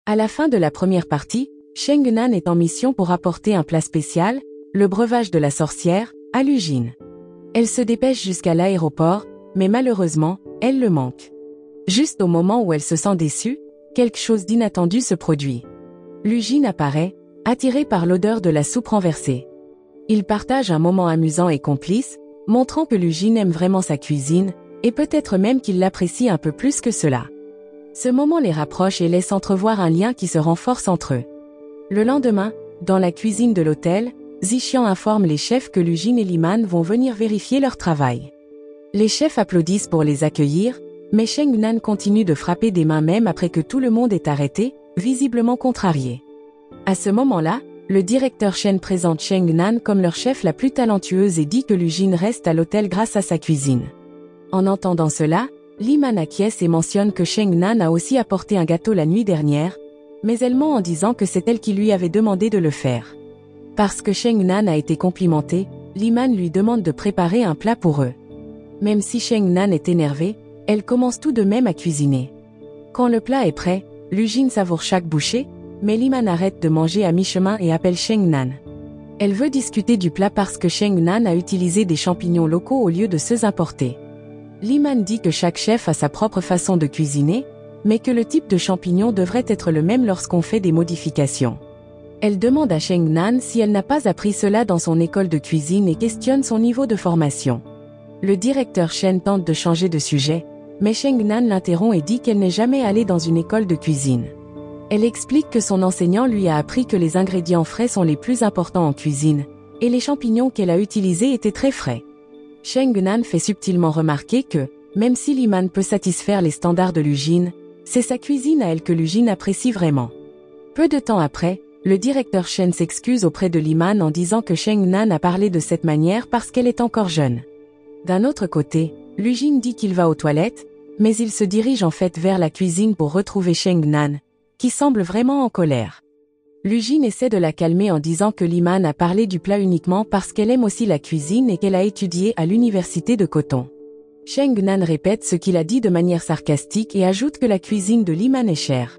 À la fin de la première partie, Sheng Nan est en mission pour apporter un plat spécial, le breuvage de la sorcière, à Lu Jin. Elle se dépêche jusqu'à l'aéroport, mais malheureusement, elle le manque. Juste au moment où elle se sent déçue, quelque chose d'inattendu se produit. Lu Jin apparaît, attiré par l'odeur de la soupe renversée. Ils partagent un moment amusant et complice, montrant que Lu Jin aime vraiment sa cuisine, et peut-être même qu'il l'apprécie un peu plus que cela. Ce moment les rapproche et laisse entrevoir un lien qui se renforce entre eux. Le lendemain, dans la cuisine de l'hôtel, Zixian informe les chefs que Lu Jin et Liman vont venir vérifier leur travail. Les chefs applaudissent pour les accueillir, mais Sheng Nan continue de frapper des mains même après que tout le monde est arrêté, visiblement contrarié. À ce moment-là, le directeur Shen présente Sheng Nan comme leur chef la plus talentueuse et dit que Lu Jin reste à l'hôtel grâce à sa cuisine. En entendant cela, Liman acquiesce et mentionne que Sheng Nan a aussi apporté un gâteau la nuit dernière, mais elle ment en disant que c'est elle qui lui avait demandé de le faire. Parce que Sheng Nan a été complimentée, Liman lui demande de préparer un plat pour eux. Même si Sheng Nan est énervée, elle commence tout de même à cuisiner. Quand le plat est prêt, Lu Jin savoure chaque bouchée, mais Liman arrête de manger à mi-chemin et appelle Sheng Nan. Elle veut discuter du plat parce que Sheng Nan a utilisé des champignons locaux au lieu de ceux importés. Liman dit que chaque chef a sa propre façon de cuisiner, mais que le type de champignon devrait être le même lorsqu'on fait des modifications. Elle demande à Sheng Nan si elle n'a pas appris cela dans son école de cuisine et questionne son niveau de formation. Le directeur Shen tente de changer de sujet, mais Sheng Nan l'interrompt et dit qu'elle n'est jamais allée dans une école de cuisine. Elle explique que son enseignant lui a appris que les ingrédients frais sont les plus importants en cuisine, et les champignons qu'elle a utilisés étaient très frais. Sheng Nan fait subtilement remarquer que, même si Liman peut satisfaire les standards de Lu Jin, c'est sa cuisine à elle que Lu Jin apprécie vraiment. Peu de temps après, le directeur Shen s'excuse auprès de Liman en disant que Sheng Nan a parlé de cette manière parce qu'elle est encore jeune. D'un autre côté, Lu Jin dit qu'il va aux toilettes, mais il se dirige en fait vers la cuisine pour retrouver Sheng Nan, qui semble vraiment en colère. Lu Jin essaie de la calmer en disant que Liman a parlé du plat uniquement parce qu'elle aime aussi la cuisine et qu'elle a étudié à l'université de Coton. Sheng Nan répète ce qu'il a dit de manière sarcastique et ajoute que la cuisine de Liman est chère.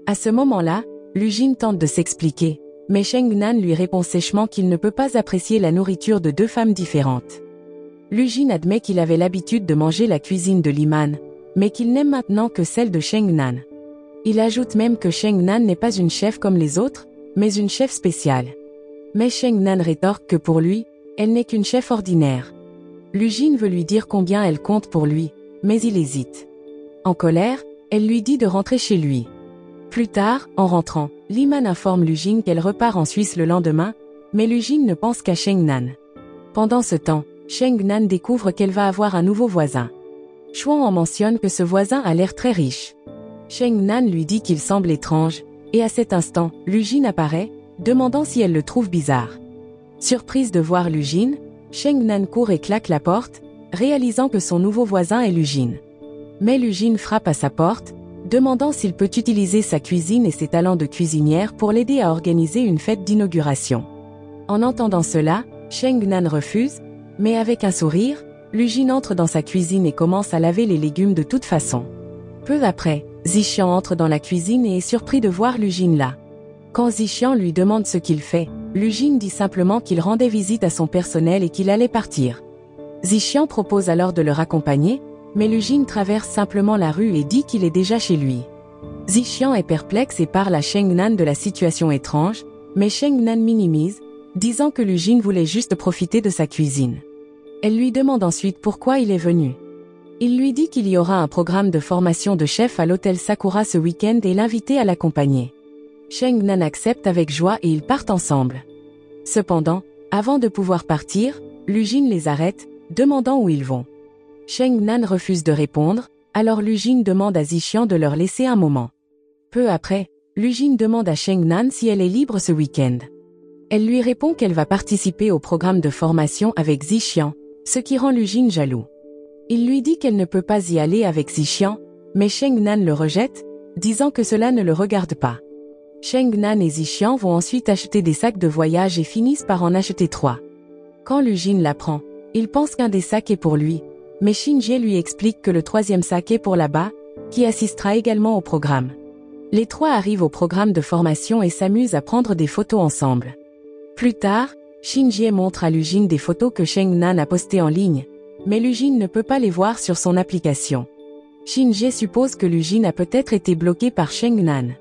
À ce moment-là, Lu Jin tente de s'expliquer, mais Sheng Nan lui répond sèchement qu'il ne peut pas apprécier la nourriture de deux femmes différentes. Lu Jin admet qu'il avait l'habitude de manger la cuisine de Liman, mais qu'il n'aime maintenant que celle de Sheng Nan. Il ajoute même que Sheng Nan n'est pas une chef comme les autres, mais une chef spéciale. Mais Sheng Nan rétorque que pour lui, elle n'est qu'une chef ordinaire. Lu Jin veut lui dire combien elle compte pour lui, mais il hésite. En colère, elle lui dit de rentrer chez lui. Plus tard, en rentrant, Liman informe Lu Jin qu'elle repart en Suisse le lendemain, mais Lu Jin ne pense qu'à Sheng Nan. Pendant ce temps, Sheng Nan découvre qu'elle va avoir un nouveau voisin. Chuan en mentionne que ce voisin a l'air très riche. Sheng Nan lui dit qu'il semble étrange, et à cet instant, Lu Jin apparaît, demandant si elle le trouve bizarre. Surprise de voir Lu Jin, Sheng Nan court et claque la porte, réalisant que son nouveau voisin est Lu Jin. Mais Lu Jin frappe à sa porte, demandant s'il peut utiliser sa cuisine et ses talents de cuisinière pour l'aider à organiser une fête d'inauguration. En entendant cela, Sheng Nan refuse, mais avec un sourire, Lu Jin entre dans sa cuisine et commence à laver les légumes de toute façon. Peu après, Zixian entre dans la cuisine et est surpris de voir Lu Jin là. Quand Zixian lui demande ce qu'il fait, Lu Jin dit simplement qu'il rendait visite à son personnel et qu'il allait partir. Zixian propose alors de le raccompagner, mais Lu Jin traverse simplement la rue et dit qu'il est déjà chez lui. Zixian est perplexe et parle à Sheng Nan de la situation étrange, mais Sheng Nan minimise, disant que Lu Jin voulait juste profiter de sa cuisine. Elle lui demande ensuite pourquoi il est venu. Il lui dit qu'il y aura un programme de formation de chef à l'hôtel Sakura ce week-end et l'inviter à l'accompagner. Sheng Nan accepte avec joie et ils partent ensemble. Cependant, avant de pouvoir partir, Lu Jin les arrête, demandant où ils vont. Sheng Nan refuse de répondre, alors Lu Jin demande à Zixian de leur laisser un moment. Peu après, Lu Jin demande à Sheng Nan si elle est libre ce week-end. Elle lui répond qu'elle va participer au programme de formation avec Zixian, ce qui rend Lu Jin jaloux. Il lui dit qu'elle ne peut pas y aller avec Zixian, mais Sheng Nan le rejette, disant que cela ne le regarde pas. Sheng Nan et Zixian vont ensuite acheter des sacs de voyage et finissent par en acheter 3. Quand Lu Jin l'apprend, il pense qu'un des sacs est pour lui, mais Shin Jie lui explique que le 3e sac est pour là-bas, qui assistera également au programme. Les trois arrivent au programme de formation et s'amusent à prendre des photos ensemble. Plus tard, Shin-Jie montre à Lu-jin des photos que Cheng-nan a postées en ligne, mais Lu-jin ne peut pas les voir sur son application. Shin-Jie suppose que Lu-jin a peut-être été bloqué par Cheng-nan.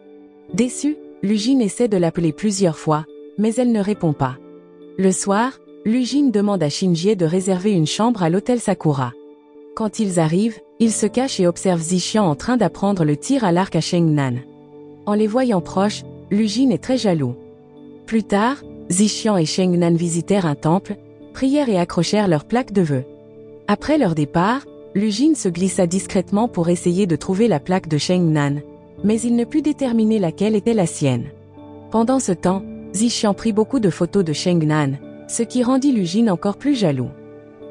Déçu, Lu-jin essaie de l'appeler plusieurs fois, mais elle ne répond pas. Le soir, Lu-jin demande à Shin-Jie de réserver une chambre à l'hôtel Sakura. Quand ils arrivent, ils se cachent et observent Zixian en train d'apprendre le tir à l'arc à Cheng-nan. En les voyant proches, Lu-jin est très jaloux. Plus tard, Zixian et Cheng-nan visitèrent un temple, prièrent et accrochèrent leurs plaques de vœux. Après leur départ, Lu-jin se glissa discrètement pour essayer de trouver la plaque de Cheng-nan, mais il ne put déterminer laquelle était la sienne. Pendant ce temps, Zixian prit beaucoup de photos de Cheng-nan, ce qui rendit Lu-jin encore plus jaloux.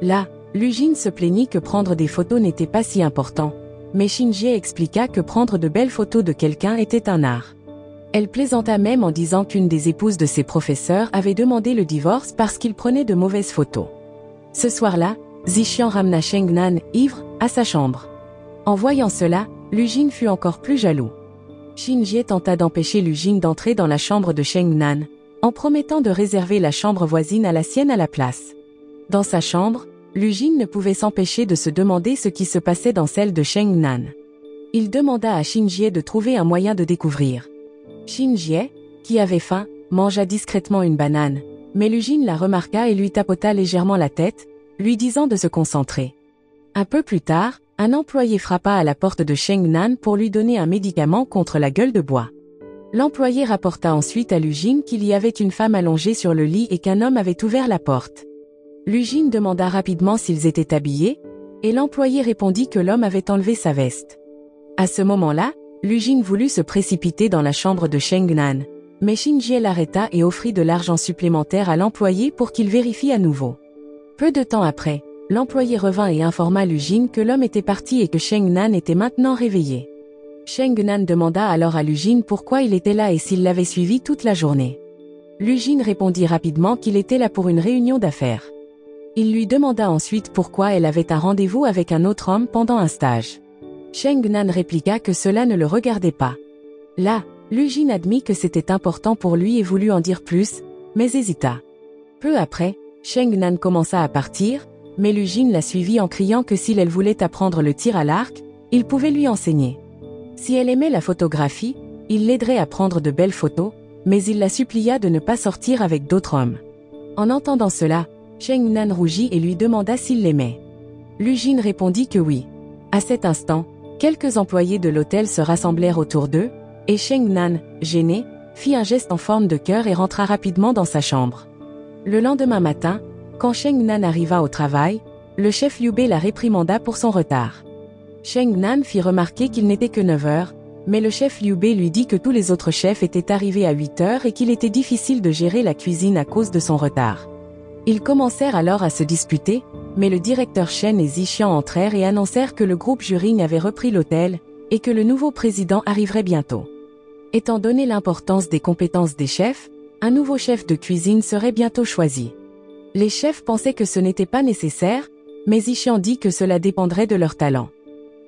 Là, Lu-jin se plaignit que prendre des photos n'était pas si important, mais Shin-Jie expliqua que prendre de belles photos de quelqu'un était un art. Elle plaisanta même en disant qu'une des épouses de ses professeurs avait demandé le divorce parce qu'il prenait de mauvaises photos. Ce soir-là, Zixian ramena Cheng-nan, ivre, à sa chambre. En voyant cela, Lu-jin fut encore plus jaloux. Shin-Jie tenta d'empêcher Lu-jin d'entrer dans la chambre de Cheng-nan, en promettant de réserver la chambre voisine à la sienne à la place. Dans sa chambre, Lu-jin ne pouvait s'empêcher de se demander ce qui se passait dans celle de Cheng-nan. Il demanda à Shin-Jie de trouver un moyen de découvrir. Shin-Jie, qui avait faim, mangea discrètement une banane, mais Lu-jin la remarqua et lui tapota légèrement la tête, lui disant de se concentrer. Un peu plus tard, un employé frappa à la porte de Cheng-nan pour lui donner un médicament contre la gueule de bois. L'employé rapporta ensuite à Lu-jin qu'il y avait une femme allongée sur le lit et qu'un homme avait ouvert la porte. Lu-jin demanda rapidement s'ils étaient habillés, et l'employé répondit que l'homme avait enlevé sa veste. À ce moment-là, Lu-jin voulut se précipiter dans la chambre de Cheng-nan, mais Shin-Jie l'arrêta et offrit de l'argent supplémentaire à l'employé pour qu'il vérifie à nouveau. Peu de temps après, l'employé revint et informa Lu-jin que l'homme était parti et que Cheng-nan était maintenant réveillé. Cheng-nan demanda alors à Lu-jin pourquoi il était là et s'il l'avait suivi toute la journée. Lu-jin répondit rapidement qu'il était là pour une réunion d'affaires. Il lui demanda ensuite pourquoi elle avait un rendez-vous avec un autre homme pendant un stage. Cheng-nan répliqua que cela ne le regardait pas. Là, Lu-jin admit que c'était important pour lui et voulut en dire plus, mais hésita. Peu après, Cheng-nan commença à partir, mais Lu-jin la suivit en criant que si elle voulait apprendre le tir à l'arc, il pouvait lui enseigner. Si elle aimait la photographie, il l'aiderait à prendre de belles photos, mais il la supplia de ne pas sortir avec d'autres hommes. En entendant cela, Cheng-nan rougit et lui demanda s'il l'aimait. Lu-jin répondit que oui. À cet instant, quelques employés de l'hôtel se rassemblèrent autour d'eux, et Cheng-nan, gêné, fit un geste en forme de cœur et rentra rapidement dans sa chambre. Le lendemain matin, quand Cheng-nan arriva au travail, le chef Liu Bei la réprimanda pour son retard. Cheng-nan fit remarquer qu'il n'était que 9 heures, mais le chef Liu Bei lui dit que tous les autres chefs étaient arrivés à 8 heures et qu'il était difficile de gérer la cuisine à cause de son retard. Ils commencèrent alors à se disputer, mais le directeur Shen et Zixian entrèrent et annoncèrent que le groupe Juring avait repris l'hôtel, et que le nouveau président arriverait bientôt. Étant donné l'importance des compétences des chefs, un nouveau chef de cuisine serait bientôt choisi. Les chefs pensaient que ce n'était pas nécessaire, mais Zixian dit que cela dépendrait de leur talent.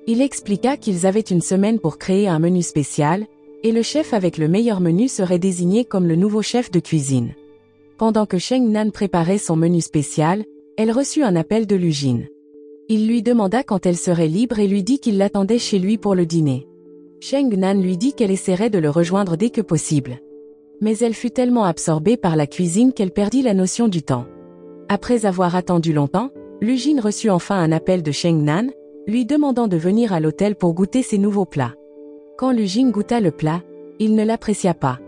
Il expliqua qu'ils avaient une semaine pour créer un menu spécial, et le chef avec le meilleur menu serait désigné comme le nouveau chef de cuisine. Pendant que Cheng-nan préparait son menu spécial, elle reçut un appel de Lu-jin. Il lui demanda quand elle serait libre et lui dit qu'il l'attendait chez lui pour le dîner. Cheng-nan lui dit qu'elle essaierait de le rejoindre dès que possible. Mais elle fut tellement absorbée par la cuisine qu'elle perdit la notion du temps. Après avoir attendu longtemps, Lu-jin reçut enfin un appel de Cheng-nan, lui demandant de venir à l'hôtel pour goûter ses nouveaux plats. Quand Lu-jin goûta le plat, il ne l'apprécia pas.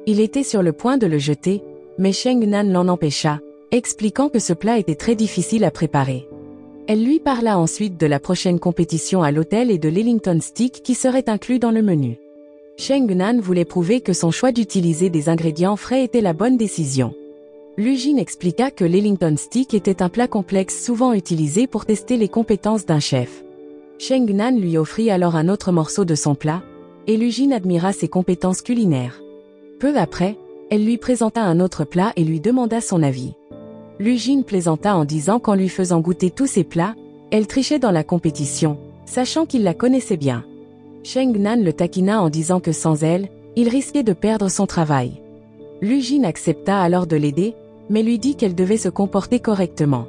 Il était sur le point de le jeter, mais Cheng-nan l'en empêcha, expliquant que ce plat était très difficile à préparer. Elle lui parla ensuite de la prochaine compétition à l'hôtel et de l'Ellington Stick qui serait inclus dans le menu. Cheng-nan voulait prouver que son choix d'utiliser des ingrédients frais était la bonne décision. Lu-jin expliqua que l'Ellington Stick était un plat complexe souvent utilisé pour tester les compétences d'un chef. Cheng-nan lui offrit alors un autre morceau de son plat, et Lu-jin admira ses compétences culinaires. Peu après, elle lui présenta un autre plat et lui demanda son avis. Lu-jin plaisanta en disant qu'en lui faisant goûter tous ses plats, elle trichait dans la compétition, sachant qu'il la connaissait bien. Sheng Nan le taquina en disant que sans elle, il risquait de perdre son travail. Lu Jin accepta alors de l'aider, mais lui dit qu'elle devait se comporter correctement.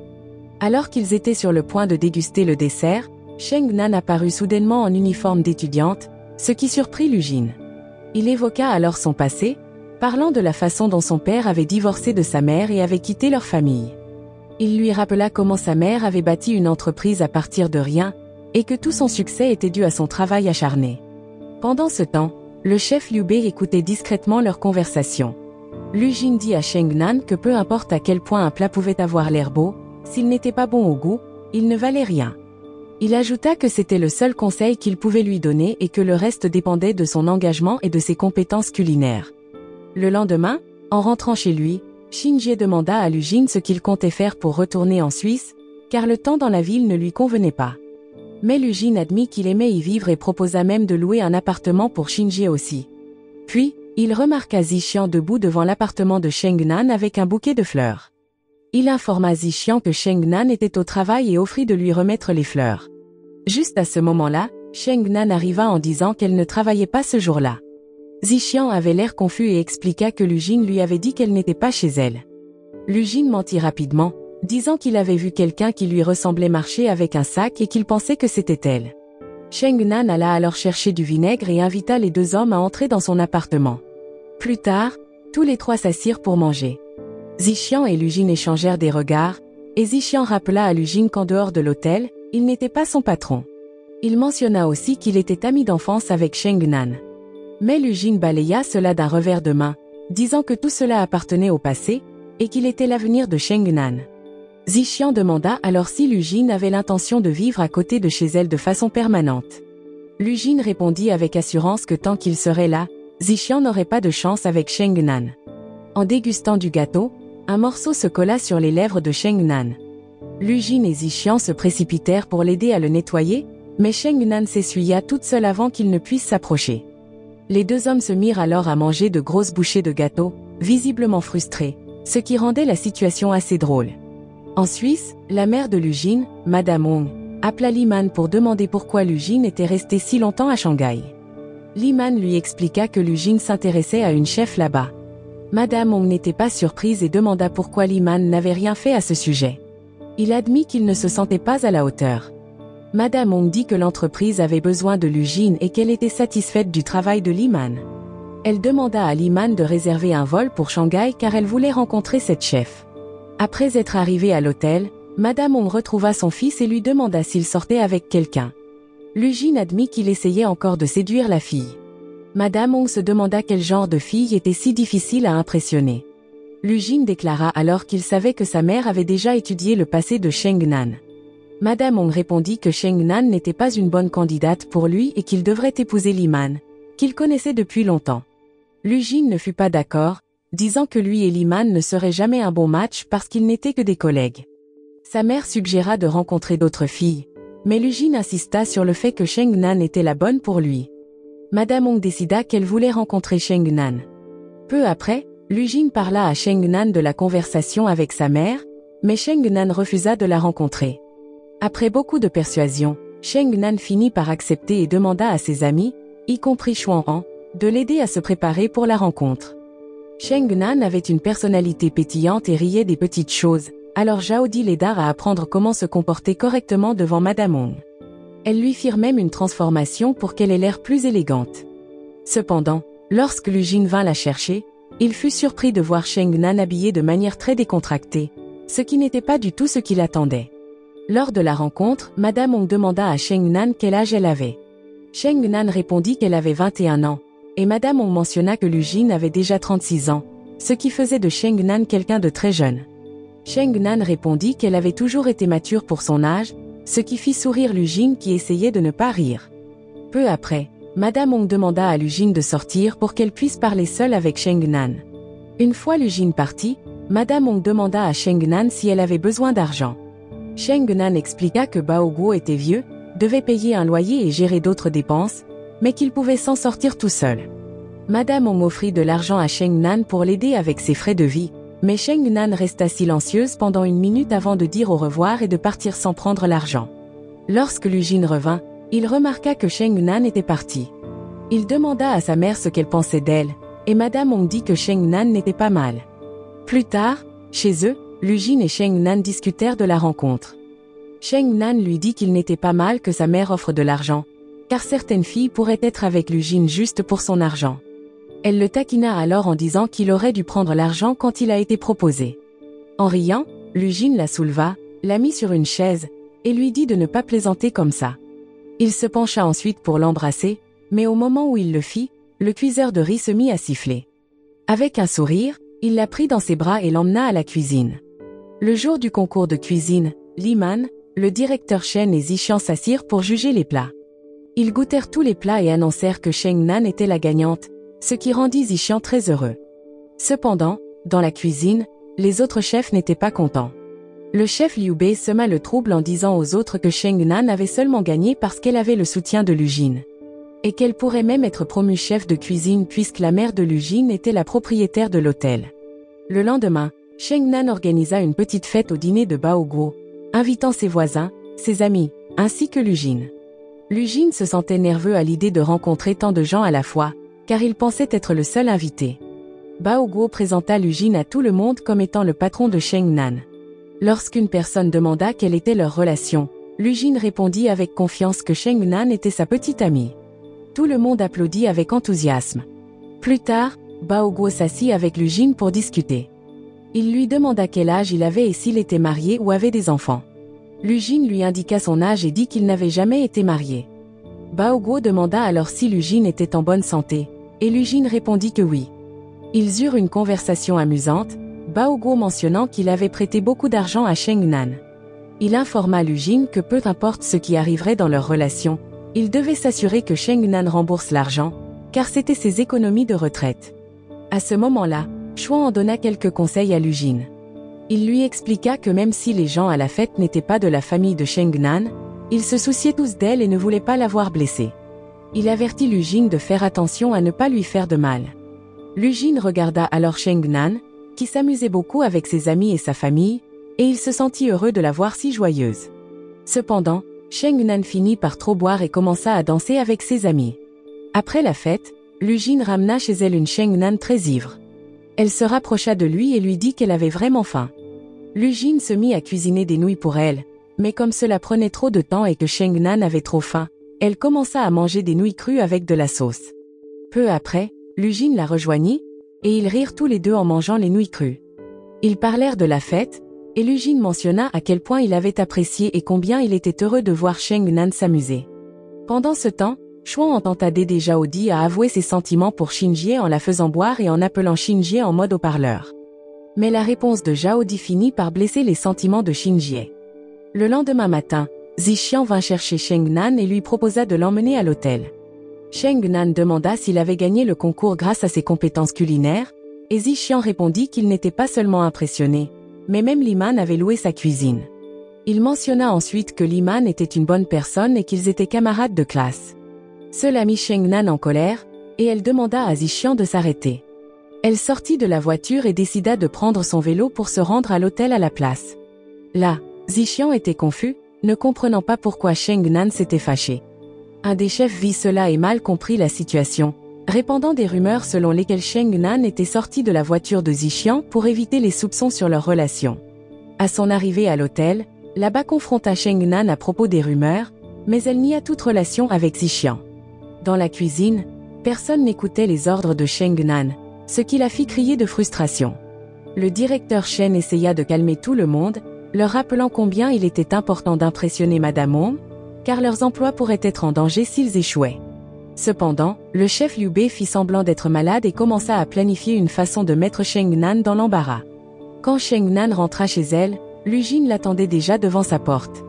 Alors qu'ils étaient sur le point de déguster le dessert, Sheng Nan apparut soudainement en uniforme d'étudiante, ce qui surprit Lu Jin. Il évoqua alors son passé, parlant de la façon dont son père avait divorcé de sa mère et avait quitté leur famille. Il lui rappela comment sa mère avait bâti une entreprise à partir de rien, et que tout son succès était dû à son travail acharné. Pendant ce temps, le chef Liu Bei écoutait discrètement leur conversation. Lu Jin dit à Sheng Nan que peu importe à quel point un plat pouvait avoir l'air beau, s'il n'était pas bon au goût, il ne valait rien. Il ajouta que c'était le seul conseil qu'il pouvait lui donner et que le reste dépendait de son engagement et de ses compétences culinaires. Le lendemain, en rentrant chez lui, Shin-jae demanda à Lu Jin ce qu'il comptait faire pour retourner en Suisse, car le temps dans la ville ne lui convenait pas. Mais Lu Jin admit qu'il aimait y vivre et proposa même de louer un appartement pour Shin-jae aussi. Puis, il remarqua Zixian debout devant l'appartement de Sheng Nan avec un bouquet de fleurs. Il informa Zixian que Sheng Nan était au travail et offrit de lui remettre les fleurs. Juste à ce moment-là, Sheng Nan arriva en disant qu'elle ne travaillait pas ce jour-là. Zixian avait l'air confus et expliqua que Lu Jin lui avait dit qu'elle n'était pas chez elle. Lu Jin mentit rapidement, disant qu'il avait vu quelqu'un qui lui ressemblait marcher avec un sac et qu'il pensait que c'était elle. Sheng Nan alla alors chercher du vinaigre et invita les deux hommes à entrer dans son appartement. Plus tard, tous les trois s'assirent pour manger. Zixian et Lu Jin échangèrent des regards, et Zixian rappela à Lu Jin qu'en dehors de l'hôtel, il n'était pas son patron. Il mentionna aussi qu'il était ami d'enfance avec Sheng Nan. Mais Lu Jin balaya cela d'un revers de main, disant que tout cela appartenait au passé, et qu'il était l'avenir de Sheng Nan. Zixian demanda alors si Lu Jin avait l'intention de vivre à côté de chez elle de façon permanente. Lu Jin répondit avec assurance que tant qu'il serait là, Zixian n'aurait pas de chance avec Sheng Nan. En dégustant du gâteau, un morceau se colla sur les lèvres de Sheng Nan. Lu Jin et Zixian se précipitèrent pour l'aider à le nettoyer, mais Sheng Nan s'essuya toute seule avant qu'il ne puisse s'approcher. Les deux hommes se mirent alors à manger de grosses bouchées de gâteau, visiblement frustrés, ce qui rendait la situation assez drôle. En Suisse, la mère de Lu Jin, Madame Hong, appela Li Man pour demander pourquoi Lu Jin était resté si longtemps à Shanghai. Li Man lui expliqua que Lu Jin s'intéressait à une chef là-bas. Madame Hong n'était pas surprise et demanda pourquoi Li Man n'avait rien fait à ce sujet. Il admit qu'il ne se sentait pas à la hauteur. Madame Hong dit que l'entreprise avait besoin de Lu Jin et qu'elle était satisfaite du travail de Li Man. Elle demanda à Li Man de réserver un vol pour Shanghai car elle voulait rencontrer cette chef. Après être arrivée à l'hôtel, Madame Hong retrouva son fils et lui demanda s'il sortait avec quelqu'un. Lu Jin admit qu'il essayait encore de séduire la fille. Madame Hong se demanda quel genre de fille était si difficile à impressionner. Lu Jin déclara alors qu'il savait que sa mère avait déjà étudié le passé de Sheng Nan. Madame Hong répondit que Sheng Nan n'était pas une bonne candidate pour lui et qu'il devrait épouser Li Man, qu'il connaissait depuis longtemps. Lu Jin ne fut pas d'accord, disant que lui et Li Man ne seraient jamais un bon match parce qu'ils n'étaient que des collègues. Sa mère suggéra de rencontrer d'autres filles, mais Lu Jin insista sur le fait que Sheng Nan était la bonne pour lui. Madame Hong décida qu'elle voulait rencontrer Sheng Nan. Peu après, Lu Jin parla à Sheng Nan de la conversation avec sa mère, mais Sheng Nan refusa de la rencontrer. Après beaucoup de persuasion, Sheng Nan finit par accepter et demanda à ses amis, y compris Xuan Han, de l'aider à se préparer pour la rencontre. Sheng Nan avait une personnalité pétillante et riait des petites choses, alors Zhao Di l'aida à apprendre comment se comporter correctement devant Madame Hong. Elles lui firent même une transformation pour qu'elle ait l'air plus élégante. Cependant, lorsque Lu Jin vint la chercher, il fut surpris de voir Sheng Nan habillée de manière très décontractée, ce qui n'était pas du tout ce qu'il attendait. Lors de la rencontre, Madame Hong demanda à Sheng Nan quel âge elle avait. Sheng Nan répondit qu'elle avait 21 ans, et Madame Hong mentionna que Lu Jin avait déjà 36 ans, ce qui faisait de Sheng Nan quelqu'un de très jeune. Sheng Nan répondit qu'elle avait toujours été mature pour son âge, ce qui fit sourire Lu Jin qui essayait de ne pas rire. Peu après, Madame Hong demanda à Lu Jin de sortir pour qu'elle puisse parler seule avec Sheng Nan. Une fois Lu Jin parti, Madame Hong demanda à Sheng Nan si elle avait besoin d'argent. Sheng Nan expliqua que Bao Guo était vieux, devait payer un loyer et gérer d'autres dépenses, mais qu'il pouvait s'en sortir tout seul. Madame Hong offrit de l'argent à Sheng Nan pour l'aider avec ses frais de vie, mais Sheng Nan resta silencieuse pendant une minute avant de dire au revoir et de partir sans prendre l'argent. Lorsque Lu Jin revint, Il remarqua que Cheng Nan était partie. Il demanda à sa mère ce qu'elle pensait d'elle, et Madame Hong dit que Cheng Nan n'était pas mal. Plus tard, chez eux, Lu Jin et Cheng Nan discutèrent de la rencontre. Cheng Nan lui dit qu'il n'était pas mal que sa mère offre de l'argent, car certaines filles pourraient être avec Lu Jin juste pour son argent. Elle le taquina alors en disant qu'il aurait dû prendre l'argent quand il a été proposé. En riant, Lu Jin la souleva, la mit sur une chaise, et lui dit de ne pas plaisanter comme ça. Il se pencha ensuite pour l'embrasser, mais au moment où il le fit, le cuiseur de riz se mit à siffler. Avec un sourire, il la prit dans ses bras et l'emmena à la cuisine. Le jour du concours de cuisine, Li Man, le directeur Shen et Zixian s'assirent pour juger les plats. Ils goûtèrent tous les plats et annoncèrent que Cheng Nan était la gagnante, ce qui rendit Zixian très heureux. Cependant, dans la cuisine, les autres chefs n'étaient pas contents. Le chef Liu Bei sema le trouble en disant aux autres que Cheng Nan avait seulement gagné parce qu'elle avait le soutien de Lu Jin. Et qu'elle pourrait même être promue chef de cuisine puisque la mère de Lu Jin était la propriétaire de l'hôtel. Le lendemain, Cheng Nan organisa une petite fête au dîner de Bao Guo, invitant ses voisins, ses amis, ainsi que Lu Jin. Lu Jin se sentait nerveux à l'idée de rencontrer tant de gens à la fois, car il pensait être le seul invité. Bao Guo présenta Lu Jin à tout le monde comme étant le patron de Cheng Nan. Lorsqu'une personne demanda quelle était leur relation, Lu Jin répondit avec confiance que Cheng Nan était sa petite amie. Tout le monde applaudit avec enthousiasme. Plus tard, Bao Guo s'assit avec Lu Jin pour discuter. Il lui demanda quel âge il avait et s'il était marié ou avait des enfants. Lu Jin lui indiqua son âge et dit qu'il n'avait jamais été marié. Bao Guo demanda alors si Lu Jin était en bonne santé, et Lu Jin répondit que oui. Ils eurent une conversation amusante, Bao Guo mentionnant qu'il avait prêté beaucoup d'argent à Cheng Nan. Il informa Lu Jin que peu importe ce qui arriverait dans leur relation, il devait s'assurer que Cheng Nan rembourse l'argent, car c'était ses économies de retraite. À ce moment-là, Chuan en donna quelques conseils à Lu Jin. Il lui expliqua que même si les gens à la fête n'étaient pas de la famille de Cheng Nan, ils se souciaient tous d'elle et ne voulaient pas la voir blessée. Il avertit Lu Jin de faire attention à ne pas lui faire de mal. Lu Jin regarda alors Cheng Nan, qui s'amusait beaucoup avec ses amis et sa famille, et il se sentit heureux de la voir si joyeuse. Cependant, Cheng Nan finit par trop boire et commença à danser avec ses amis. Après la fête, Lu Jin ramena chez elle une Cheng Nan très ivre. Elle se rapprocha de lui et lui dit qu'elle avait vraiment faim. Lu Jin se mit à cuisiner des nouilles pour elle, mais comme cela prenait trop de temps et que Cheng Nan avait trop faim, elle commença à manger des nouilles crues avec de la sauce. Peu après, Lu Jin la rejoignit, et ils rirent tous les deux en mangeant les nouilles crues. Ils parlèrent de la fête, et Lu Jin mentionna à quel point il avait apprécié et combien il était heureux de voir Cheng Nan s'amuser. Pendant ce temps, Chuan ententa d'aider Zhao Di à avouer ses sentiments pour Xinjie en la faisant boire et en appelant Xinjie en mode haut-parleur. Mais la réponse de Zhao Di finit par blesser les sentiments de Xinjie. Le lendemain matin, Zixian vint chercher Cheng Nan et lui proposa de l'emmener à l'hôtel. Cheng Nan demanda s'il avait gagné le concours grâce à ses compétences culinaires, et Zixian répondit qu'il n'était pas seulement impressionné, mais même Li Man avait loué sa cuisine. Il mentionna ensuite que Li Man était une bonne personne et qu'ils étaient camarades de classe. Cela mit Cheng Nan en colère, et elle demanda à Zixian de s'arrêter. Elle sortit de la voiture et décida de prendre son vélo pour se rendre à l'hôtel à la place. Là, Zixian était confus, ne comprenant pas pourquoi Cheng Nan s'était fâché. Un des chefs vit cela et mal comprit la situation, répandant des rumeurs selon lesquelles Cheng Nan était sortie de la voiture de Zixian pour éviter les soupçons sur leur relation. À son arrivée à l'hôtel, là-bas confronta Cheng Nan à propos des rumeurs, mais elle nia toute relation avec Zixian. Dans la cuisine, personne n'écoutait les ordres de Cheng Nan, ce qui la fit crier de frustration. Le directeur Shen essaya de calmer tout le monde, leur rappelant combien il était important d'impressionner Madame Hong, car leurs emplois pourraient être en danger s'ils échouaient. Cependant, le chef Liu Bei fit semblant d'être malade et commença à planifier une façon de mettre Cheng Nan dans l'embarras. Quand Cheng Nan rentra chez elle, Lu Jin l'attendait déjà devant sa porte.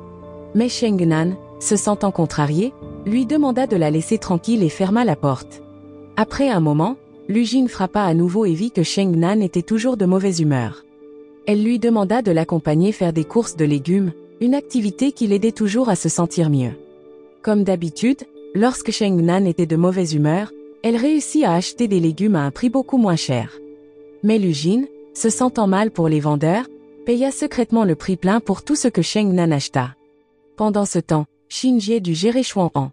Mais Cheng Nan, se sentant contrariée, lui demanda de la laisser tranquille et ferma la porte. Après un moment, Lu Jin frappa à nouveau et vit que Cheng Nan était toujours de mauvaise humeur. Elle lui demanda de l'accompagner faire des courses de légumes, une activité qui l'aidait toujours à se sentir mieux. Comme d'habitude, lorsque Cheng Nan était de mauvaise humeur, elle réussit à acheter des légumes à un prix beaucoup moins cher. Mais Lu Jin, se sentant mal pour les vendeurs, paya secrètement le prix plein pour tout ce que Cheng Nan acheta. Pendant ce temps, Shin dut gérer Chuan-an.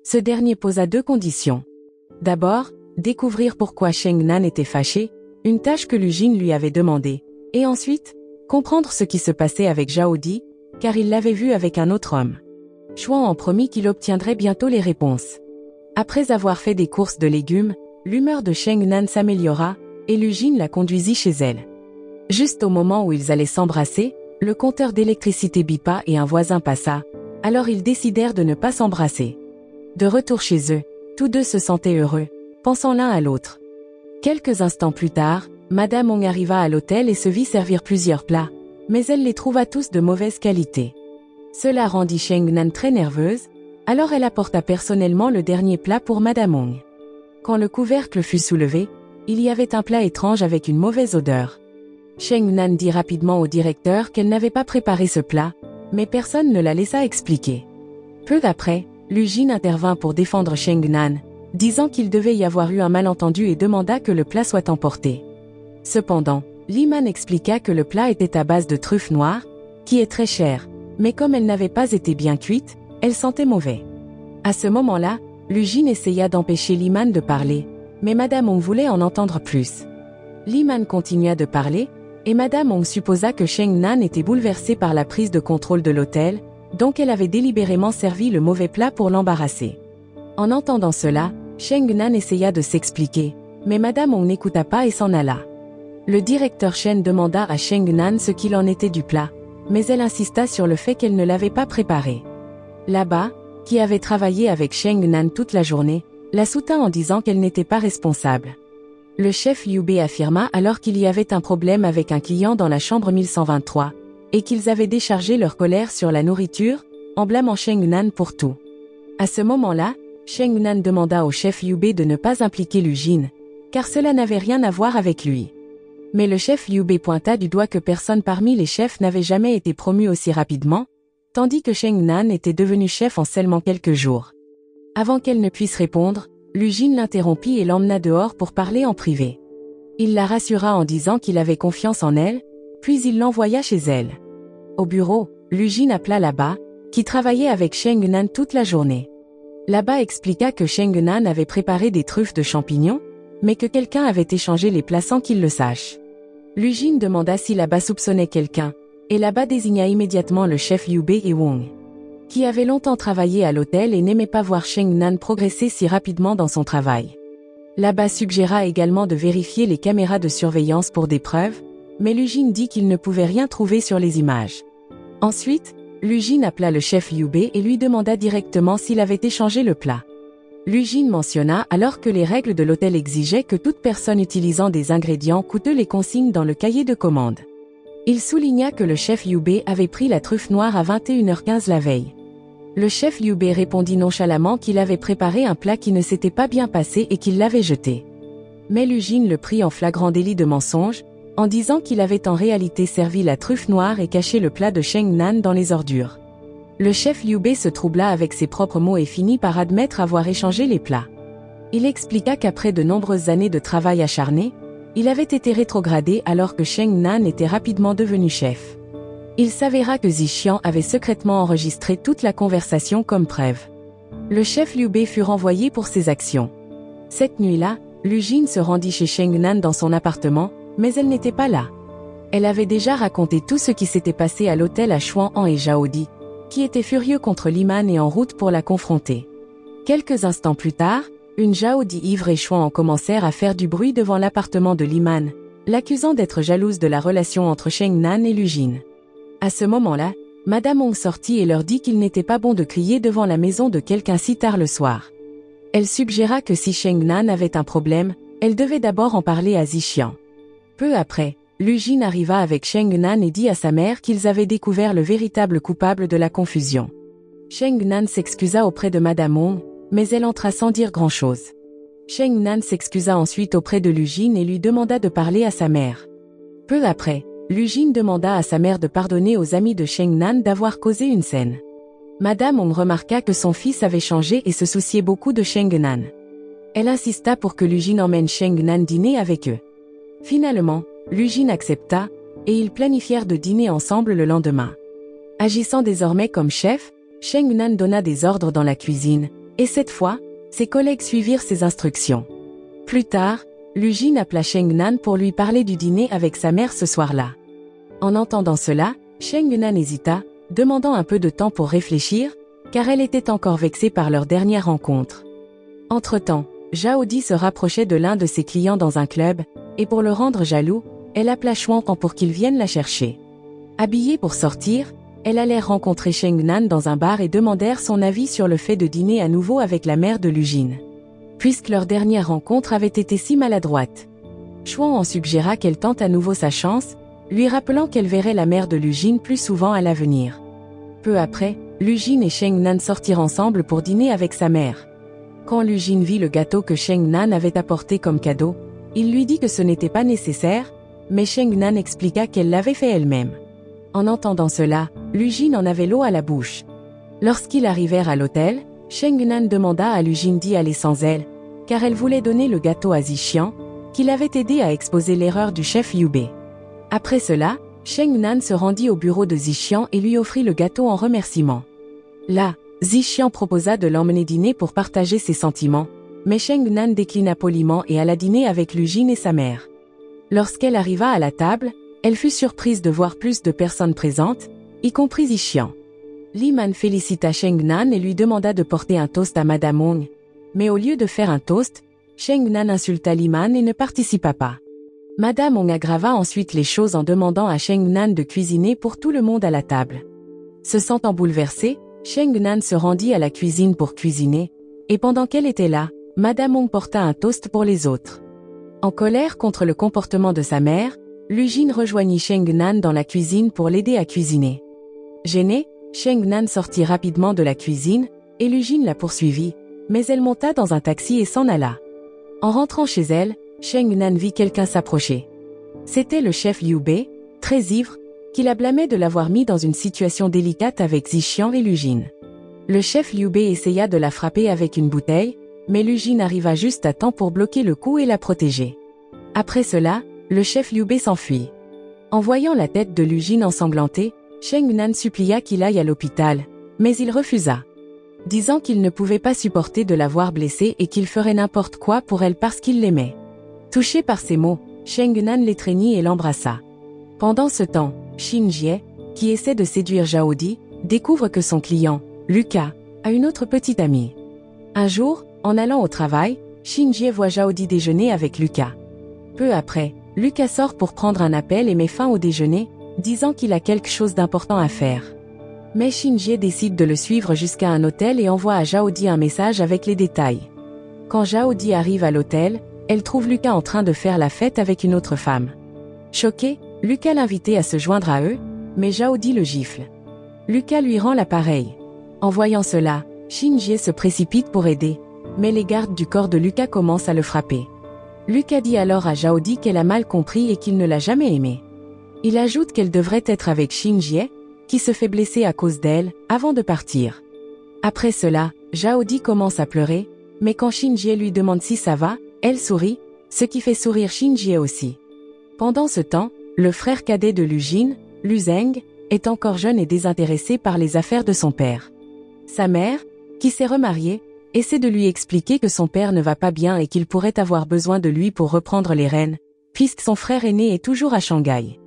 Ce dernier posa 2 conditions. D'abord, découvrir pourquoi Cheng Nan était fâché, une tâche que Lu Jin lui avait demandée, et ensuite, comprendre ce qui se passait avec Zhao Di, car il l'avait vu avec un autre homme. Chuan-an promit qu'il obtiendrait bientôt les réponses. Après avoir fait des courses de légumes, l'humeur de Cheng Nan s'améliora, et Lu Jin la conduisit chez elle. Juste au moment où ils allaient s'embrasser, le compteur d'électricité bipa et un voisin passa, alors ils décidèrent de ne pas s'embrasser. De retour chez eux, tous deux se sentaient heureux, pensant l'un à l'autre. Quelques instants plus tard, Madame Hong arriva à l'hôtel et se vit servir plusieurs plats, mais elle les trouva tous de mauvaise qualité. Cela rendit Cheng Nan très nerveuse, alors elle apporta personnellement le dernier plat pour Madame Hong. Quand le couvercle fut soulevé, il y avait un plat étrange avec une mauvaise odeur. Cheng Nan dit rapidement au directeur qu'elle n'avait pas préparé ce plat, mais personne ne la laissa expliquer. Peu après, Lu Jin intervint pour défendre Cheng Nan, disant qu'il devait y avoir eu un malentendu et demanda que le plat soit emporté. Cependant, Li Man expliqua que le plat était à base de truffes noires, qui est très chère, mais comme elle n'avait pas été bien cuite, elle sentait mauvais. À ce moment-là, Lu Jin essaya d'empêcher Li Man de parler, mais Madame Hong voulait en entendre plus. Li Man continua de parler, et Madame Hong supposa que Cheng Nan était bouleversée par la prise de contrôle de l'hôtel, donc elle avait délibérément servi le mauvais plat pour l'embarrasser. En entendant cela, Cheng Nan essaya de s'expliquer, mais Madame Hong n'écouta pas et s'en alla. Le directeur Chen demanda à Cheng Nan ce qu'il en était du plat, mais elle insista sur le fait qu'elle ne l'avait pas préparé. Là-bas, qui avait travaillé avec Cheng Nan toute la journée, la soutint en disant qu'elle n'était pas responsable. Le chef Liu Bei affirma alors qu'il y avait un problème avec un client dans la chambre 1123, et qu'ils avaient déchargé leur colère sur la nourriture, en blâmant Cheng Nan pour tout. À ce moment-là, Cheng Nan demanda au chef Liu Bei de ne pas impliquer Lu Jin, car cela n'avait rien à voir avec lui. Mais le chef Liu Bei pointa du doigt que personne parmi les chefs n'avait jamais été promu aussi rapidement, tandis que Cheng Nan était devenu chef en seulement quelques jours. Avant qu'elle ne puisse répondre, Lu Jin l'interrompit et l'emmena dehors pour parler en privé. Il la rassura en disant qu'il avait confiance en elle, puis il l'envoya chez elle. Au bureau, Lu Jin appela Laba, qui travaillait avec Cheng Nan toute la journée. Laba expliqua que Cheng Nan avait préparé des truffes de champignons, mais que quelqu'un avait échangé les plats sans qu'il le sache. Lu Jin demanda si Laba soupçonnait quelqu'un, et Laba désigna immédiatement le chef Liu Bei et Wong, qui avait longtemps travaillé à l'hôtel et n'aimait pas voir Cheng Nan progresser si rapidement dans son travail. Laba suggéra également de vérifier les caméras de surveillance pour des preuves, mais Lu Jin dit qu'il ne pouvait rien trouver sur les images. Ensuite, Lu Jin appela le chef Liu Bei et lui demanda directement s'il avait échangé le plat. Lu Jin mentionna alors que les règles de l'hôtel exigeaient que toute personne utilisant des ingrédients coûteux les consigne dans le cahier de commande. Il souligna que le chef Liu Bei avait pris la truffe noire à 21h15 la veille. Le chef Liu Bei répondit nonchalamment qu'il avait préparé un plat qui ne s'était pas bien passé et qu'il l'avait jeté. Mais Lu Jin le prit en flagrant délit de mensonge, en disant qu'il avait en réalité servi la truffe noire et caché le plat de Cheng Nan dans les ordures. Le chef Liu Bei se troubla avec ses propres mots et finit par admettre avoir échangé les plats. Il expliqua qu'après de nombreuses années de travail acharné, il avait été rétrogradé alors que Cheng Nan était rapidement devenu chef. Il s'avéra que Zixian avait secrètement enregistré toute la conversation comme preuve. Le chef Liu Bei fut renvoyé pour ses actions. Cette nuit-là, Lu Jin se rendit chez Cheng Nan dans son appartement, mais elle n'était pas là. Elle avait déjà raconté tout ce qui s'était passé à l'hôtel à Chuan-an et Zhao Di, qui était furieux contre Li Man et en route pour la confronter. Quelques instants plus tard, une Zhao Di ivre et Chuan-an commencèrent à faire du bruit devant l'appartement de Li Man, l'accusant d'être jalouse de la relation entre Cheng Nan et Lu Jin. À ce moment-là, Madame Hong sortit et leur dit qu'il n'était pas bon de crier devant la maison de quelqu'un si tard le soir. Elle suggéra que si Cheng Nan avait un problème, elle devait d'abord en parler à Zixian. Peu après, Lu Jin arriva avec Cheng Nan et dit à sa mère qu'ils avaient découvert le véritable coupable de la confusion. Cheng Nan s'excusa auprès de Madame Hong, mais elle entra sans dire grand-chose. Cheng Nan s'excusa ensuite auprès de Lu Jin et lui demanda de parler à sa mère. Peu après, Lu Jin demanda à sa mère de pardonner aux amis de Cheng Nan d'avoir causé une scène. Madame Hong remarqua que son fils avait changé et se souciait beaucoup de Cheng Nan. Elle insista pour que Lu Jin emmène Cheng Nan dîner avec eux. Finalement, Lu Jin accepta, et ils planifièrent de dîner ensemble le lendemain. Agissant désormais comme chef, Cheng Nan donna des ordres dans la cuisine, et cette fois, ses collègues suivirent ses instructions. Plus tard, Lu Jin appela Cheng Nan pour lui parler du dîner avec sa mère ce soir-là. En entendant cela, Cheng Nan hésita, demandant un peu de temps pour réfléchir, car elle était encore vexée par leur dernière rencontre. Entre-temps, Zhao Di se rapprochait de l'un de ses clients dans un club, et pour le rendre jaloux, elle appela Chuan Pan pour qu'il vienne la chercher. Habillée pour sortir, elle allait rencontrer Cheng Nan dans un bar et demandèrent son avis sur le fait de dîner à nouveau avec la mère de Lu Jin. Puisque leur dernière rencontre avait été si maladroite. Chuan en suggéra qu'elle tente à nouveau sa chance, lui rappelant qu'elle verrait la mère de Lu Jin plus souvent à l'avenir. Peu après, Lu Jin et Cheng Nan sortirent ensemble pour dîner avec sa mère. Quand Lu Jin vit le gâteau que Cheng Nan avait apporté comme cadeau, il lui dit que ce n'était pas nécessaire, mais Cheng Nan expliqua qu'elle l'avait fait elle-même. En entendant cela, Lu Jin en avait l'eau à la bouche. Lorsqu'ils arrivèrent à l'hôtel, Cheng Nan demanda à Lu Jin d'y aller sans elle, car elle voulait donner le gâteau à Zixian, qui l'avait aidé à exposer l'erreur du chef Liu Bei. Après cela, Cheng Nan se rendit au bureau de Zixian et lui offrit le gâteau en remerciement. Là, Zixian proposa de l'emmener dîner pour partager ses sentiments, mais Cheng Nan déclina poliment et alla dîner avec Lu Jin et sa mère. Lorsqu'elle arriva à la table, elle fut surprise de voir plus de personnes présentes, y compris Zixian. Li Man félicita Cheng Nan et lui demanda de porter un toast à Madame Wong. Mais au lieu de faire un toast, Cheng Nan insulta Li Man et ne participa pas. Madame Wong aggrava ensuite les choses en demandant à Cheng Nan de cuisiner pour tout le monde à la table. Se sentant bouleversée, Cheng Nan se rendit à la cuisine pour cuisiner, et pendant qu'elle était là, Madame Wong porta un toast pour les autres. En colère contre le comportement de sa mère, Lu Jin rejoignit Cheng Nan dans la cuisine pour l'aider à cuisiner. Gênée, Cheng Nan sortit rapidement de la cuisine, et Lu Jin la poursuivit, mais elle monta dans un taxi et s'en alla. En rentrant chez elle, Cheng Nan vit quelqu'un s'approcher. C'était le chef Liu Bei, très ivre, qui la blâmait de l'avoir mis dans une situation délicate avec Zixian et Lu Jin. Le chef Liu Bei essaya de la frapper avec une bouteille, mais Lu Jin arriva juste à temps pour bloquer le coup et la protéger. Après cela, le chef Liu Bei s'enfuit. En voyant la tête de Lu Jin ensanglantée, Cheng Nan supplia qu'il aille à l'hôpital, mais il refusa, disant qu'il ne pouvait pas supporter de la voir blessée et qu'il ferait n'importe quoi pour elle parce qu'il l'aimait. Touché par ces mots, Cheng Nan l'étreignit et l'embrassa. Pendant ce temps, Xin Jie, qui essaie de séduire Zhao Di, découvre que son client, Lucas, a une autre petite amie. Un jour, en allant au travail, Xin Jie voit Zhao Di déjeuner avec Lucas. Peu après, Lucas sort pour prendre un appel et met fin au déjeuner, disant qu'il a quelque chose d'important à faire. Mais Xin Jie décide de le suivre jusqu'à un hôtel et envoie à Zhao Di un message avec les détails. Quand Zhao Di arrive à l'hôtel, elle trouve Lucas en train de faire la fête avec une autre femme. Choqué, Lucas l'invitait à se joindre à eux, mais Zhao Di le gifle. Lucas lui rend l'appareil. En voyant cela, Xin Jie se précipite pour aider, mais les gardes du corps de Lucas commencent à le frapper. Lucas dit alors à Zhao Di qu'elle a mal compris et qu'il ne l'a jamais aimée. Il ajoute qu'elle devrait être avec Xin Jie, qui se fait blesser à cause d'elle, avant de partir. Après cela, Zhao Di commence à pleurer, mais quand Xin Jie lui demande si ça va, elle sourit, ce qui fait sourire Xin Jie aussi. Pendant ce temps, le frère cadet de Lu Jin, Lu Zeng, est encore jeune et désintéressé par les affaires de son père. Sa mère, qui s'est remariée, essaie de lui expliquer que son père ne va pas bien et qu'il pourrait avoir besoin de lui pour reprendre les rênes, puisque son frère aîné est toujours à Shanghai.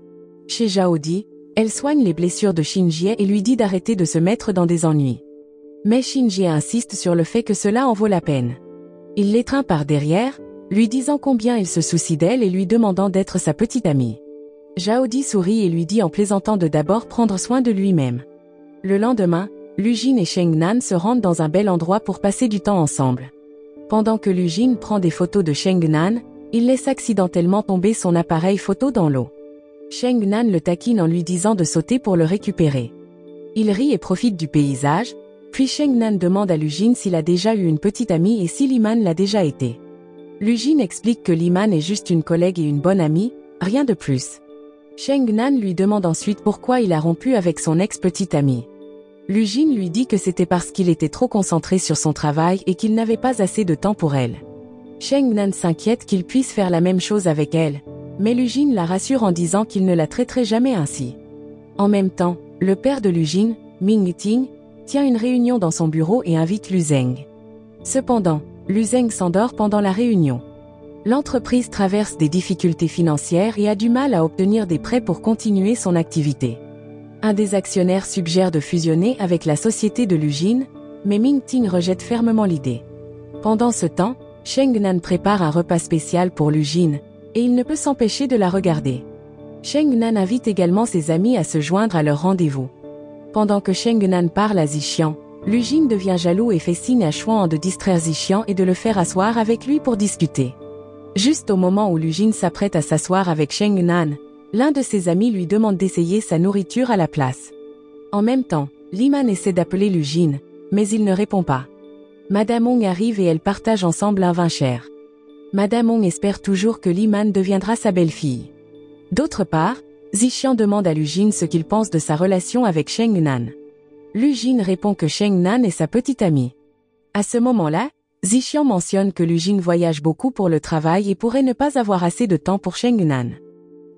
Chez Zhao Di, elle soigne les blessures de Xin Jie et lui dit d'arrêter de se mettre dans des ennuis. Mais Xin Jie insiste sur le fait que cela en vaut la peine. Il l'étreint par derrière, lui disant combien il se soucie d'elle et lui demandant d'être sa petite amie. Zhao Di sourit et lui dit en plaisantant de d'abord prendre soin de lui-même. Le lendemain, Lu Jin et Cheng Nan se rendent dans un bel endroit pour passer du temps ensemble. Pendant que Lu Jin prend des photos de Cheng Nan, il laisse accidentellement tomber son appareil photo dans l'eau. Cheng Nan le taquine en lui disant de sauter pour le récupérer. Il rit et profite du paysage, puis Cheng Nan demande à Lu Jin s'il a déjà eu une petite amie et si Li Man l'a déjà été. Lu Jin explique que Li Man est juste une collègue et une bonne amie, rien de plus. Cheng Nan lui demande ensuite pourquoi il a rompu avec son ex-petite amie. Lu Jin lui dit que c'était parce qu'il était trop concentré sur son travail et qu'il n'avait pas assez de temps pour elle. Cheng Nan s'inquiète qu'il puisse faire la même chose avec elle, mais Lu Jin la rassure en disant qu'il ne la traiterait jamais ainsi. En même temps, le père de Lu Jin, Ming Ting, tient une réunion dans son bureau et invite Lu Zeng. Cependant, Lu Zeng s'endort pendant la réunion. L'entreprise traverse des difficultés financières et a du mal à obtenir des prêts pour continuer son activité. Un des actionnaires suggère de fusionner avec la société de Lu Jin, mais Ming Ting rejette fermement l'idée. Pendant ce temps, Cheng Nan prépare un repas spécial pour Lu Jin, et il ne peut s'empêcher de la regarder. Cheng Nan invite également ses amis à se joindre à leur rendez-vous. Pendant que Cheng Nan parle à Zixian, Lu Jin devient jaloux et fait signe à Chuan de distraire Zixian et de le faire asseoir avec lui pour discuter. Juste au moment où Lu Jin s'apprête à s'asseoir avec Cheng Nan, l'un de ses amis lui demande d'essayer sa nourriture à la place. En même temps, Li Man essaie d'appeler Lu Jin, mais il ne répond pas. Madame Hong arrive et elles partagent ensemble un vin cher. Madame Hong espère toujours que Li Man deviendra sa belle-fille. D'autre part, Zixian demande à Lu Jin ce qu'il pense de sa relation avec Cheng Nan. Lu Jin répond que Cheng Nan est sa petite amie. À ce moment-là, Zixian mentionne que Lu Jin voyage beaucoup pour le travail et pourrait ne pas avoir assez de temps pour Cheng Nan.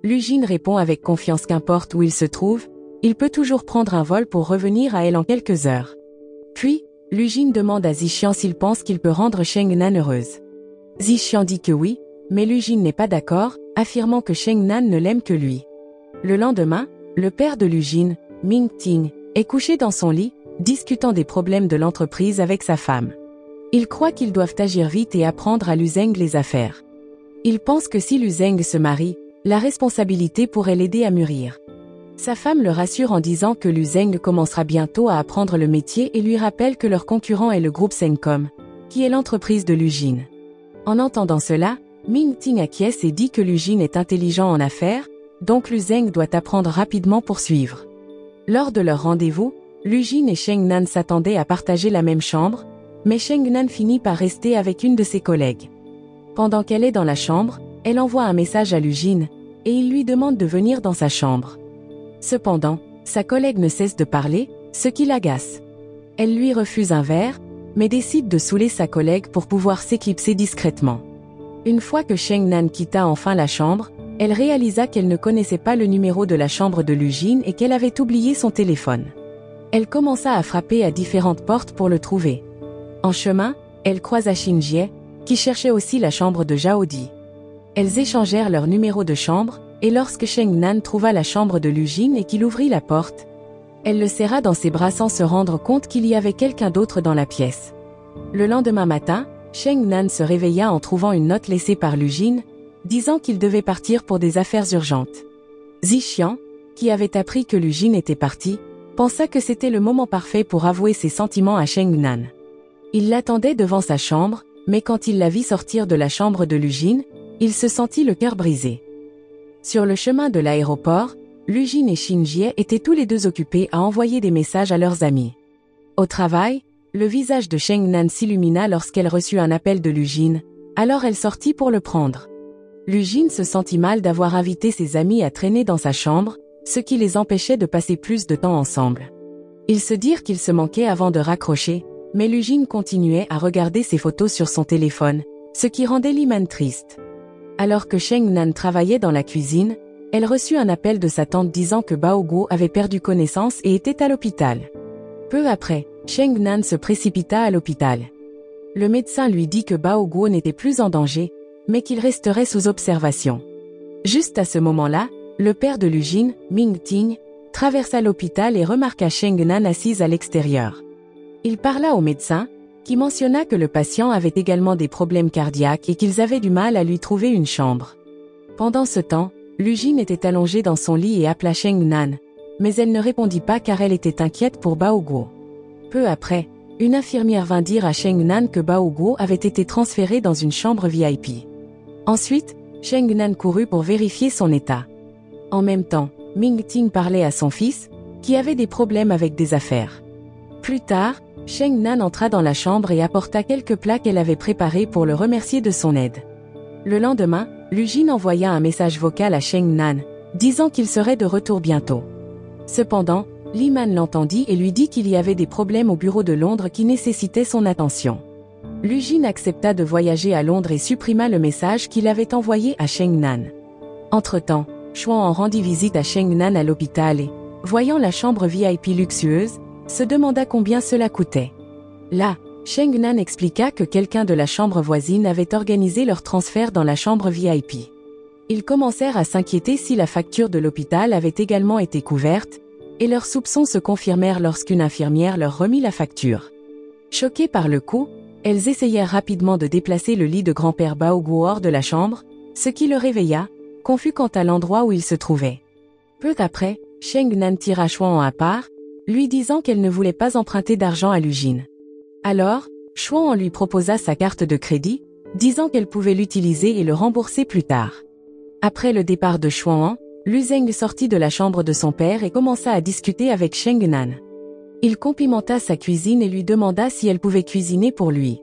Lu Jin répond avec confiance qu'importe où il se trouve, il peut toujours prendre un vol pour revenir à elle en quelques heures. Puis, Lu Jin demande à Zixian s'il pense qu'il peut rendre Cheng Nan heureuse. Zixian dit que oui, mais Lu Jin n'est pas d'accord, affirmant que Cheng Nan ne l'aime que lui. Le lendemain, le père de Lu Jin, Ming Ting, est couché dans son lit, discutant des problèmes de l'entreprise avec sa femme. Ils croient qu'ils doivent agir vite et apprendre à Lu Zeng les affaires. Ils pensent que si Lu Zeng se marie, la responsabilité pourrait l'aider à mûrir. Sa femme le rassure en disant que Lu Zeng commencera bientôt à apprendre le métier et lui rappelle que leur concurrent est le groupe Sencom, qui est l'entreprise de Lu Jin. En entendant cela, Ming Ting acquiesce et dit que Lu Jin est intelligent en affaires, donc Lu Zeng doit apprendre rapidement pour suivre. Lors de leur rendez-vous, Lu Jin et Cheng Nan s'attendaient à partager la même chambre, mais Cheng Nan finit par rester avec une de ses collègues. Pendant qu'elle est dans la chambre, elle envoie un message à Lu Jin, et il lui demande de venir dans sa chambre. Cependant, sa collègue ne cesse de parler, ce qui l'agace. Elle lui refuse un verre, mais décide de saouler sa collègue pour pouvoir s'éclipser discrètement. Une fois que Cheng Nan quitta enfin la chambre, elle réalisa qu'elle ne connaissait pas le numéro de la chambre de Lu Jin et qu'elle avait oublié son téléphone. Elle commença à frapper à différentes portes pour le trouver. En chemin, elle croisa Xin Jie, qui cherchait aussi la chambre de Zhao Di. Elles échangèrent leur numéro de chambre, et lorsque Cheng Nan trouva la chambre de Lu Jin et qu'il ouvrit la porte, elle le serra dans ses bras sans se rendre compte qu'il y avait quelqu'un d'autre dans la pièce. Le lendemain matin, Cheng Nan se réveilla en trouvant une note laissée par Lu Jin, disant qu'il devait partir pour des affaires urgentes. Zixian, qui avait appris que Lu Jin était parti, pensa que c'était le moment parfait pour avouer ses sentiments à Cheng Nan. Il l'attendait devant sa chambre, mais quand il la vit sortir de la chambre de Lu Jin, il se sentit le cœur brisé. Sur le chemin de l'aéroport, Lu Jin et Xin Jie étaient tous les deux occupés à envoyer des messages à leurs amis. Au travail, le visage de Cheng Nan s'illumina lorsqu'elle reçut un appel de Lu Jin, alors elle sortit pour le prendre. Lu Jin se sentit mal d'avoir invité ses amis à traîner dans sa chambre, ce qui les empêchait de passer plus de temps ensemble. Ils se dirent qu'ils se manquaient avant de raccrocher, mais Lu Jin continuait à regarder ses photos sur son téléphone, ce qui rendait Li Man triste. Alors que Cheng Nan travaillait dans la cuisine, elle reçut un appel de sa tante disant que Bao Guo avait perdu connaissance et était à l'hôpital. Peu après, Cheng Nan se précipita à l'hôpital. Le médecin lui dit que Bao Guo n'était plus en danger, mais qu'il resterait sous observation. Juste à ce moment-là, le père de Lu Jin, Ming Ting, traversa l'hôpital et remarqua Cheng Nan assise à l'extérieur. Il parla au médecin, qui mentionna que le patient avait également des problèmes cardiaques et qu'ils avaient du mal à lui trouver une chambre. Pendant ce temps, Lu Jin était allongée dans son lit et appela Cheng Nan, mais elle ne répondit pas car elle était inquiète pour Bao Guo. Peu après, une infirmière vint dire à Cheng Nan que Bao Guo avait été transféré dans une chambre VIP. Ensuite, Cheng Nan courut pour vérifier son état. En même temps, Ming Ting parlait à son fils, qui avait des problèmes avec des affaires. Plus tard, Cheng Nan entra dans la chambre et apporta quelques plats qu'elle avait préparés pour le remercier de son aide. Le lendemain, Lu Jin envoya un message vocal à Cheng Nan, disant qu'il serait de retour bientôt. Cependant, Li Man l'entendit et lui dit qu'il y avait des problèmes au bureau de Londres qui nécessitaient son attention. Lu Jin accepta de voyager à Londres et supprima le message qu'il avait envoyé à Cheng Nan. Entre-temps, Chuan en rendit visite à Cheng Nan à l'hôpital et, voyant la chambre VIP luxueuse, se demanda combien cela coûtait. Là, Cheng Nan expliqua que quelqu'un de la chambre voisine avait organisé leur transfert dans la chambre VIP. Ils commencèrent à s'inquiéter si la facture de l'hôpital avait également été couverte, et leurs soupçons se confirmèrent lorsqu'une infirmière leur remit la facture. Choquées par le coup, elles essayèrent rapidement de déplacer le lit de grand-père Baogu hors de la chambre, ce qui le réveilla, confus quant à l'endroit où il se trouvait. Peu après, Cheng Nan tira Chuan à part, lui disant qu'elle ne voulait pas emprunter d'argent à Lujin. Alors, Chuan lui proposa sa carte de crédit, disant qu'elle pouvait l'utiliser et le rembourser plus tard. Après le départ de Chuan, Lu Zeng sortit de la chambre de son père et commença à discuter avec Cheng Nan. Il complimenta sa cuisine et lui demanda si elle pouvait cuisiner pour lui.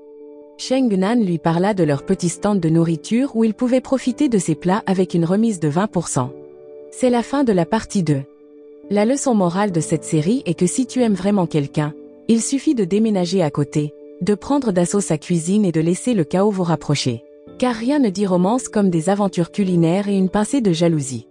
Cheng Nan lui parla de leur petit stand de nourriture où il pouvait profiter de ses plats avec une remise de 20%. C'est la fin de la partie 2. La leçon morale de cette série est que si tu aimes vraiment quelqu'un, il suffit de déménager à côté, de prendre d'assaut sa cuisine et de laisser le chaos vous rapprocher. Car rien ne dit romance comme des aventures culinaires et une pincée de jalousie.